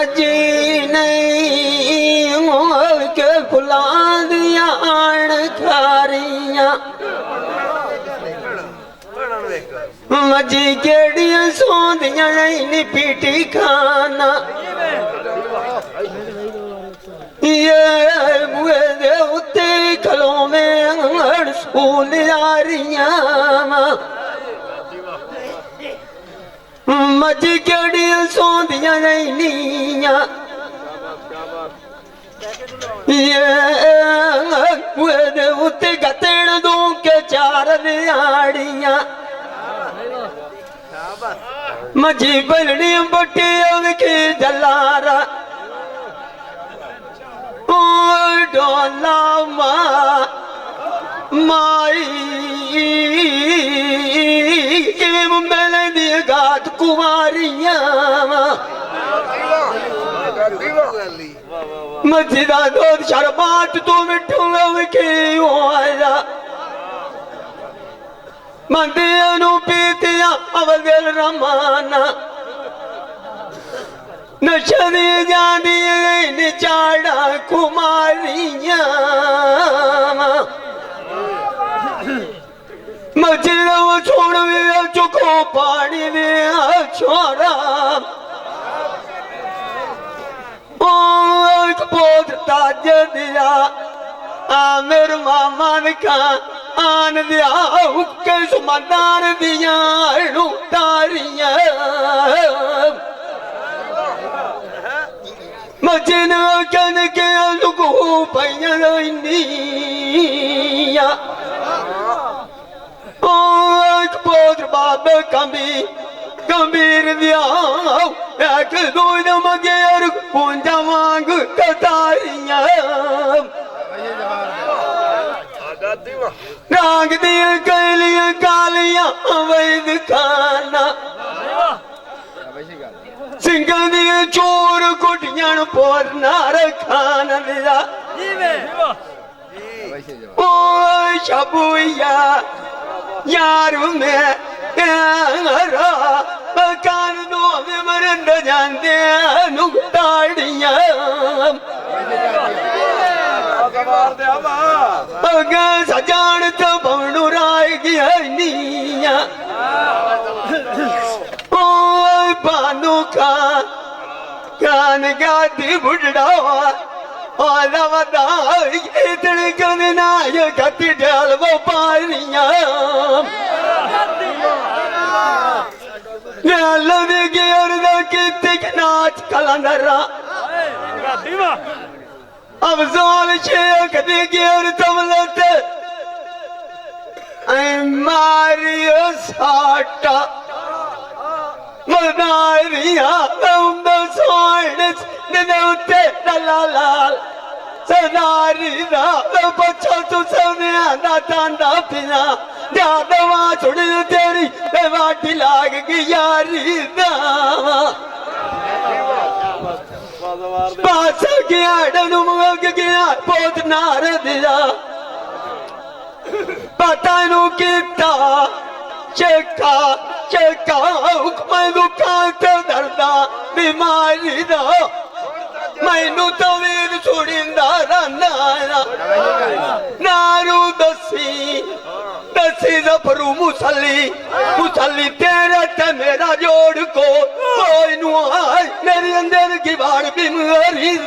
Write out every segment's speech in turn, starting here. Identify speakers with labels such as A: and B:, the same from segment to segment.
A: मजी नहीं हो के खुला दिया आण खारियां मजी केड़ियां सोंदियां नहीं पीटी खाना ये मुए दे उत्ते खलो में स्कूल आ रहियां मजी केड़ियां सोंदियां नहीं ये मुए दे उत्ते गतेड़ दो के चार दिहाड़ियां मजी बलड़ी बटी के जलारा डोला माई के मिल दी गात कुमारियां मजिदा दूध शरबत तू मिठू के आया मंदिया पीतिया अवल रमाना नशदी जानी चाड़ा कुमारियां मजिदा छोड़ चुको पानी दे छोरा पोत ताज दिया आमिर मामा का आन दिया हुक्के सुमंदार दिया तारियां मजिन कन के लुगू पैया पोत बाब कबीर दिया एक दूध मगेर पूंजा मांग कतारियां राग दिया कैलियां कालियां वैद खाना सिंह दिया चोर कुटियां पोर नार खान दिया ओ शबुया यार में कान दो मरंद जाते नुकताड़ियां सजान तो बवनू राय गया नीया पानू कान गाती बुढ़ा इतने कदना ये गति डाल वो पारियां नाच कलंदरा अफजल शेख दिगर तमलत मारियो साटा मदारिया सोइस नौते दलाल सदारी दा बच्चा तू सोने दा तांदा पिया जादवा छुड़ी तेरी वाटी लाग गई यारी दा पास गया डनु मुग गया पोत नार दिया पता नु किता चेका चेका हुक्म दुकान दर्दा बीमारी दा मैनू तो वीर छुड़िंदा रना नारू दसी दसी जफरू मुसली तेरा ते मेरा जोड़ को कोई नु मेरे अंदर की बार बीमारी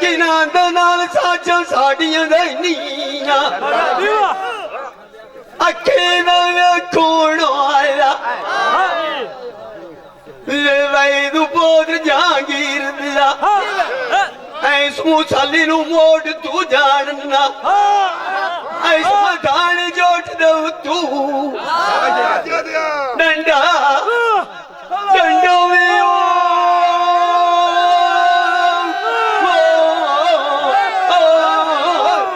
A: किना नाल साच साड़ियां नीया अखे खून आया ले पोत जहांगीर दिया ऐस मुसली नु मोड़ तू जानना ऐस मदान जोट दो तू डंडा डंडो में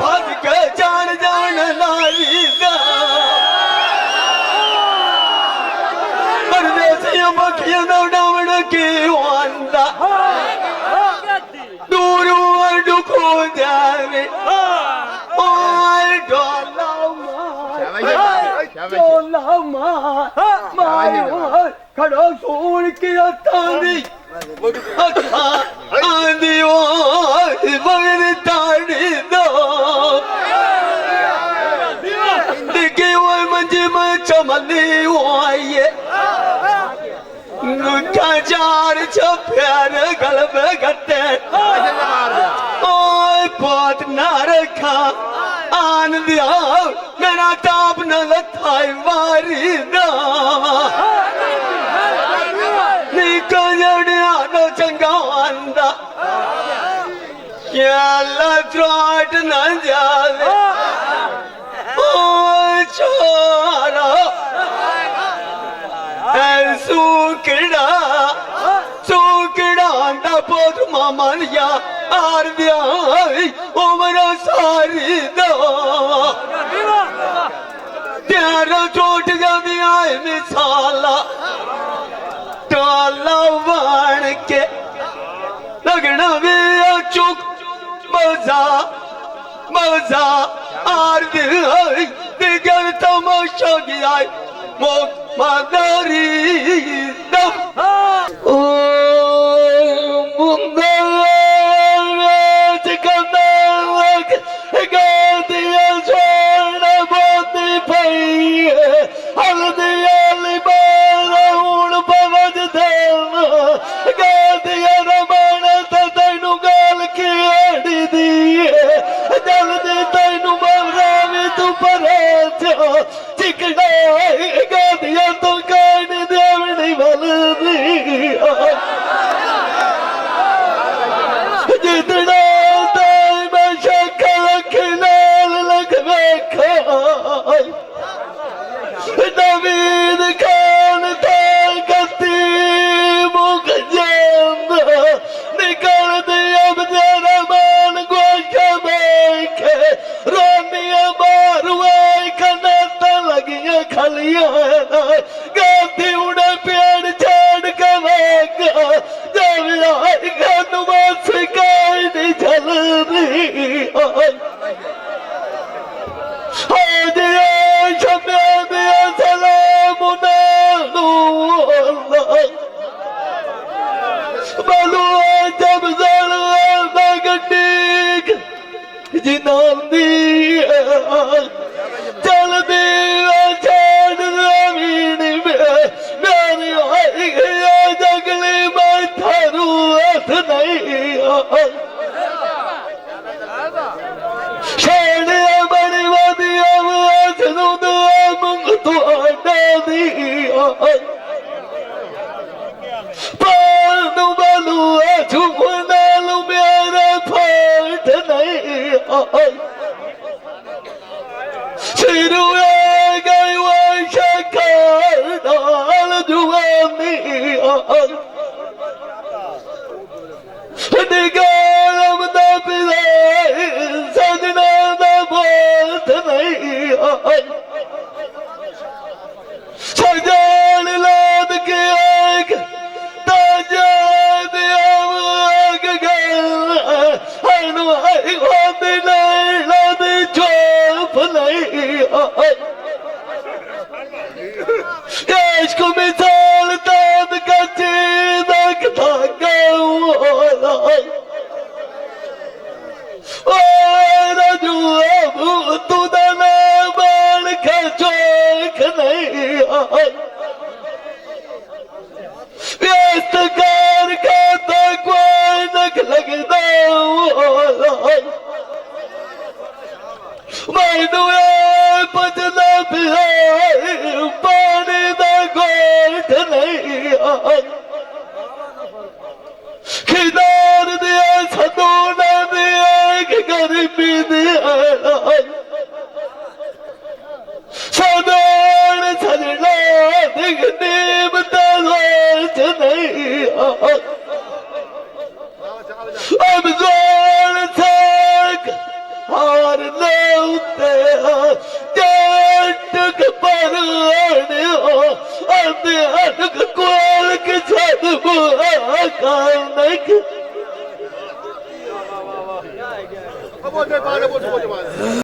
A: भग के जान जान नारी परदेसियां बखियां दौड़ावण के आंदा दूर डुखो जावे और डोला ਚੋਲਾ ਮਾਰਿਓ ਖੜੋ ਸੂਣ ਕੇ ਅੱਖਾਂ ਦੀ ਅੱਖਾਂ ਦੀ ਉਹ ਬਗਰ ਤਾੜੀ ਦੋ ਦੇਖੇ ਉਹ ਮੰਜੇ ਮੈਂ ਚਮਲੀ ਹੋਈਏ ਨੂਠਾ ਚਾਰ ਛਪਿਆਰ ਗਲਬ ਗੱਤੇ ਓਏ ਪੋਤ ਨਾ ਰੱਖਾ ਆਨ ਦਿਆ ਮੇਰਾ ਤਾਪ ਨਾ ਲਥਾਈ ਵਾਰੀ ਦਾ ਨਿਕਲ ਜੜਿਆ ਨੋ ਚੰਗਾ ਆਂਦਾ ਯਾ ਅੱਲਾ ਤਰਾਟ ਨਾ ਜਾਵੇ ਓਏ ਛੋਰਾ ਐ ਸੁਕੜਾ ਦਾ ਪੋਤ ਮਾਮਨਿਆ ਆਰ ਦਿਆ ਉਮਰ ਸਾਰੀ ਦਾ ਤੇਰਾ ਟੋਟ ਜਾਂਦੀ ਆਏ ਮਿਸਾਲਾ ਟਾਲਾ ਵਣ ਕੇ ਲੱਗਣਾ ਵੇ ਚੁੱਕ ਮਜ਼ਾ ਆਰ ਦੇ ਤੇ ਗਲ ਤਮਾਸ਼ਾ ਗਿਆ ਮੋਕ ਮਾਦਰੀ ਦਮ ਓ ਮੁੰਡੇ ਵਿੱਚ ਕੰਦਕ ਗਾਦੀਆਂ ਸੋਣਾ ਬੋਤੀ ਪਈ ਹਲਦੀ ਵਾਲੀ ਬਾਲ ਹੁਣ ਪਵਜ ਦੇਵ ਗਾਦੀਆਂ ਦਾ ਮਨ ਤਾਂ ਤੈਨੂੰ ਗਾਲ ਖੇੜੀ ਦੀ ਜਲਦੀ ਤੈਨੂੰ ਮਵਰਾ ਵੀ ਤੂੰ ਪਰੇ ਚੋ ਚਿਕੜਾ ਗਾਦੀਆਂ ਤੋਂ ਕਾਇਨ ਦੇਵਣੀ ਬਲਦੀ ਜਿਤਨਾ ਤਾਈ ਮੈਂ ਸ਼ਕਲ ਖਿਲਾਲ ਲਗ ਵੇਖਾਂ ਨਵੀਦ ਖਾਨ ਤਾਂ ਗੱਤੀ ਮੁਖ ਜਾਂਦਾ ਨਿਕਲਦੀ ਅਬ ਜਰਾ ਮਾਨ ਗੋਸ਼ਾ ਵੇਖੇ ਰੋਨੀਆਂ ਮਾਰੂਏ ਕਨੇਤਾਂ ਲੱਗੀਆਂ ਖਲੀਆਂ ਗਾਦੀ ਉੜੇ ਪੇੜ ਛੇੜ ਕੇ ਵੇਖਾ ਜਵਿਆ ਗਾਨੂੰ ਬਸ ਕਾਈ ਨਹੀਂ ਚੱਲਦੀ ਹਾਜੇ ਸ਼ਬਦ ਦੇ ਸਲਾਮ ਨਾਲੂ ਬਲੂ ਜਬ ਜ਼ਲ ਦਾ ਗੱਡੀ ਜਿਨਾਂਦੀ ਚੱਲਦੀ ਛੇੜ ਜ਼ਮੀਨ ਮੇਰੀ ਹੋਈ ਜਗਲੀ ਮੈਂ ਥਰੂ ਹੱਥ ਨਹੀਂ ਛੇੜਿਆ ਬੜੀ ਵਧੀਆ ਨੂੰ ਦਾ ਮੰਗ ਤੁਹਾਡਾ ਦੀ ਪਾਨੂੰ ਬਲੂ ਝੁਕ ਨਾਲੂ ਮੇਰਾ ਫਾਟ ਨਹੀਂ ਸਿਰੂ ਗਈ ਵਾ ਸ਼ਕਰ ਨਾਲ ਜੁਆਨੀ ਨਿਗਾਲਮ ਦਾ ਪਿਲਾਈ ਸਜਣਾ ਦਾ ਬੋਤ ਨਹੀਂ ਸਜਾਨ ਲਾਦ ਕੇ ਆਗ ਤਾਜਾ ਦੇ ਆਗ ਗਲ ਹਨੂੰ ਆਈ ਹੋਂਦੇ ਨਹੀਂ ਲਾਦ ਚੋਪ ਨਹੀਂ ਇਸ਼ਕ ਮਿਸਾਲ ਤਾਦ ਕੱਚੇ ਦਾ ਧਾਗਾ ਓ ਰਾਜੂ ਅਬੂ ਤੂੰ ਦਾ ਨਾ ਬਾਣ ਖਚੋਖ ਨਹੀਂ ਇਸਤਕਾਰ ਖਾਤਾ ਕੋਈ ਨਖ ਲੱਗਦਾ ਮੈਨੂੰ ਪਤਲਾ ਪਿਆ ਪਾਣੀ ਦਾ ਗੋਠ ਨਹੀਂ ਖਿਦਾਰ ਦਿਆ ਸਦੋਨਾ ਦਿਆ ਇੱਕ ਗਰੀਬੀ ਦਿਆ ਸਦੋਨ ਸਜਣਾ ਦਿਗਨੀ ਬਤਲੋਚ ਨਹੀਂ ਅਬ ਜ਼ੋਰ ਤੱਕ ਹਾਰ ਲਉਤੇ ਜੱਟਕ ਪਰ ਆਣਿਓ ਅੰਦੇ ਹੱਕ ਕੋਲ ਕਿ ਛੱਡ ਬੁਆ ਕਾਇਨਕ